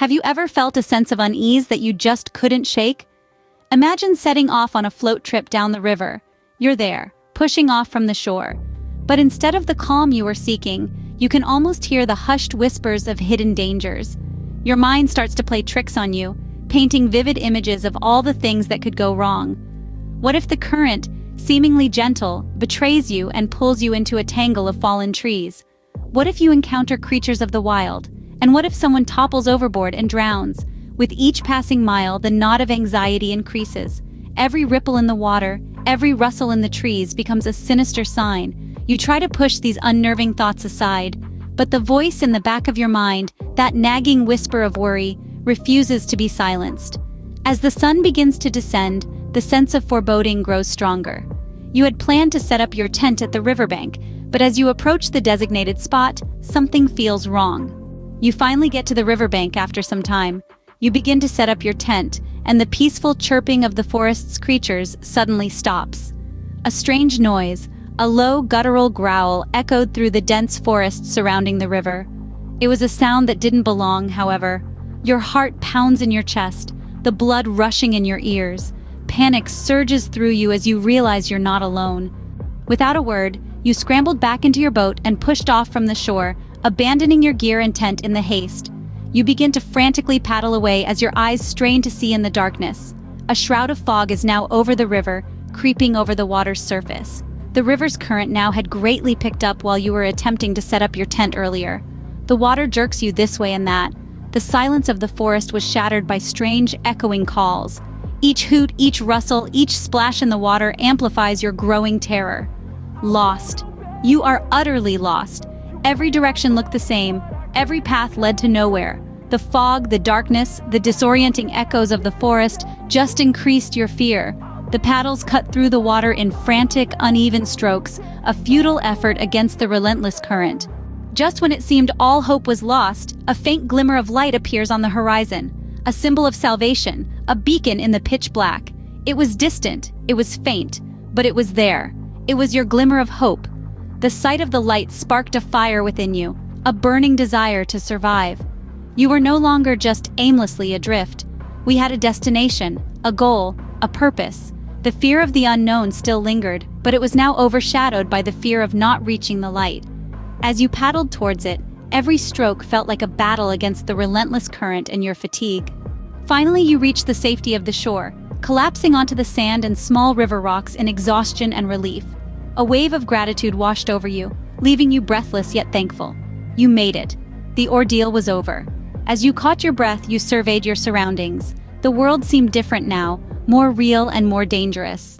Have you ever felt a sense of unease that you just couldn't shake? Imagine setting off on a float trip down the river. You're there, pushing off from the shore. But instead of the calm you were seeking, you can almost hear the hushed whispers of hidden dangers. Your mind starts to play tricks on you, painting vivid images of all the things that could go wrong. What if the current, seemingly gentle, betrays you and pulls you into a tangle of fallen trees? What if you encounter creatures of the wild? And what if someone topples overboard and drowns? With each passing mile, the knot of anxiety increases. Every ripple in the water, every rustle in the trees becomes a sinister sign. You try to push these unnerving thoughts aside, but the voice in the back of your mind, that nagging whisper of worry, refuses to be silenced. As the sun begins to descend, the sense of foreboding grows stronger. You had planned to set up your tent at the riverbank, but as you approach the designated spot, something feels wrong. You finally get to the riverbank after some time. You begin to set up your tent, and the peaceful chirping of the forest's creatures suddenly stops. A strange noise, a low guttural growl, echoed through the dense forest surrounding the river. It was a sound that didn't belong, however. Your heart pounds in your chest, the blood rushing in your ears. Panic surges through you as you realize you're not alone. Without a word, you scrambled back into your boat and pushed off from the shore, abandoning your gear and tent in the haste. You begin to frantically paddle away as your eyes strain to see in the darkness. A shroud of fog is now over the river, creeping over the water's surface. The river's current now had greatly picked up while you were attempting to set up your tent earlier. The water jerks you this way and that. The silence of the forest was shattered by strange, echoing calls. Each hoot, each rustle, each splash in the water amplifies your growing terror. Lost. You are utterly lost. Every direction looked the same. Every path led to nowhere. The fog, the darkness, the disorienting echoes of the forest just increased your fear. The paddles cut through the water in frantic, uneven strokes, a futile effort against the relentless current. Just when it seemed all hope was lost, a faint glimmer of light appears on the horizon, a symbol of salvation, a beacon in the pitch black. It was distant, it was faint, but it was there. It was your glimmer of hope. The sight of the light sparked a fire within you, a burning desire to survive. You were no longer just aimlessly adrift. We had a destination, a goal, a purpose. The fear of the unknown still lingered, but it was now overshadowed by the fear of not reaching the light. As you paddled towards it, every stroke felt like a battle against the relentless current and your fatigue. Finally, you reached the safety of the shore, collapsing onto the sand and small river rocks in exhaustion and relief. A wave of gratitude washed over you, leaving you breathless yet thankful. You made it. The ordeal was over. As you caught your breath, you surveyed your surroundings. The world seemed different now, more real and more dangerous.